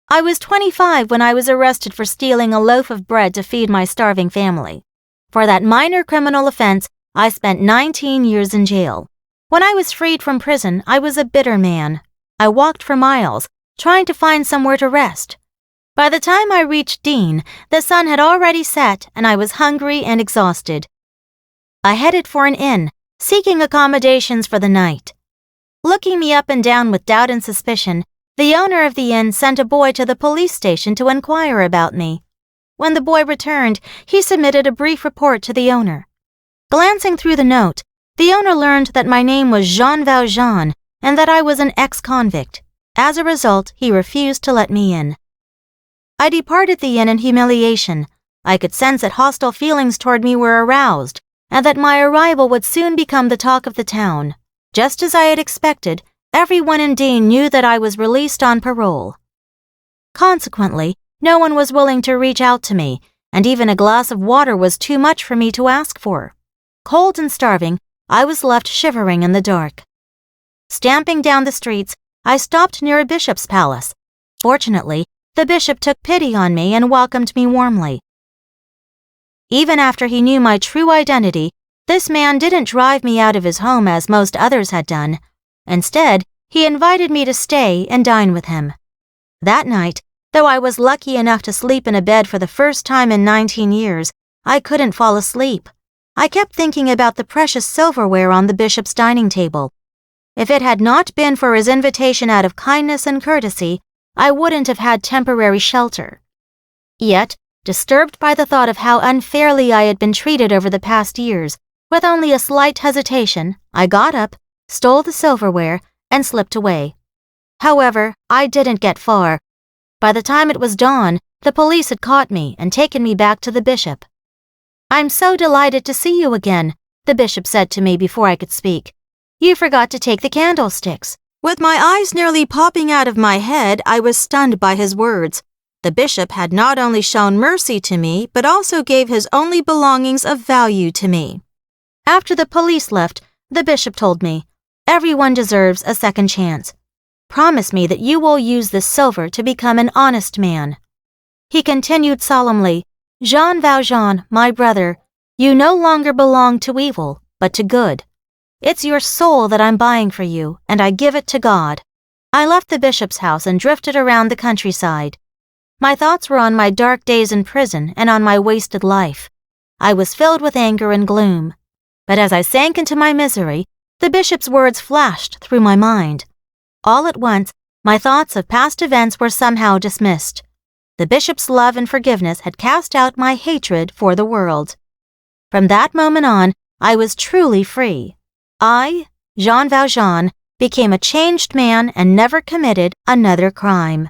I was 25 when I was arrested for stealing a loaf of bread to feed my starving family. For that minor criminal offense, I spent 19 years in jail. When I was freed from prison, I was a bitter man. I walked for miles, trying to find somewhere to rest. By the time I reached Dean, the sun had already set and I was hungry and exhausted. I headed for an inn, seeking accommodations for the night. Looking me up and down with doubt and suspicion, the owner of the inn sent a boy to the police station to inquire about me. When the boy returned, he submitted a brief report to the owner. Glancing through the note, the owner learned that my name was Jean Valjean and that I was an ex-convict. As a result, he refused to let me in. I departed the inn in humiliation. I could sense that hostile feelings toward me were aroused, and that my arrival would soon become the talk of the town. Just as I had expected, everyone in Dean knew that I was released on parole. Consequently, no one was willing to reach out to me, and even a glass of water was too much for me to ask for. Cold and starving, I was left shivering in the dark. Stamping down the streets, I stopped near a bishop's palace. Fortunately, the bishop took pity on me and welcomed me warmly. Even after he knew my true identity, this man didn't drive me out of his home as most others had done. Instead, he invited me to stay and dine with him. That night, though I was lucky enough to sleep in a bed for the first time in 19 years, I couldn't fall asleep. I kept thinking about the precious silverware on the bishop's dining table. If it had not been for his invitation out of kindness and courtesy, I wouldn't have had temporary shelter. Yet, disturbed by the thought of how unfairly I had been treated over the past years, with only a slight hesitation, I got up, stole the silverware, and slipped away. However, I didn't get far. By the time it was dawn, the police had caught me and taken me back to the bishop. "I'm so delighted to see you again," the bishop said to me before I could speak. "You forgot to take the candlesticks." With my eyes nearly popping out of my head, I was stunned by his words. The bishop had not only shown mercy to me, but also gave his only belongings of value to me. After the police left, the bishop told me, "Everyone deserves a second chance. Promise me that you will use this silver to become an honest man." He continued solemnly, "Jean Valjean, my brother, you no longer belong to evil, but to good. It's your soul that I'm buying for you, and I give it to God." I left the bishop's house and drifted around the countryside. My thoughts were on my dark days in prison and on my wasted life. I was filled with anger and gloom. But as I sank into my misery, the bishop's words flashed through my mind. All at once, my thoughts of past events were somehow dismissed. The bishop's love and forgiveness had cast out my hatred for the world. From that moment on, I was truly free. I, Jean Valjean, became a changed man and never committed another crime.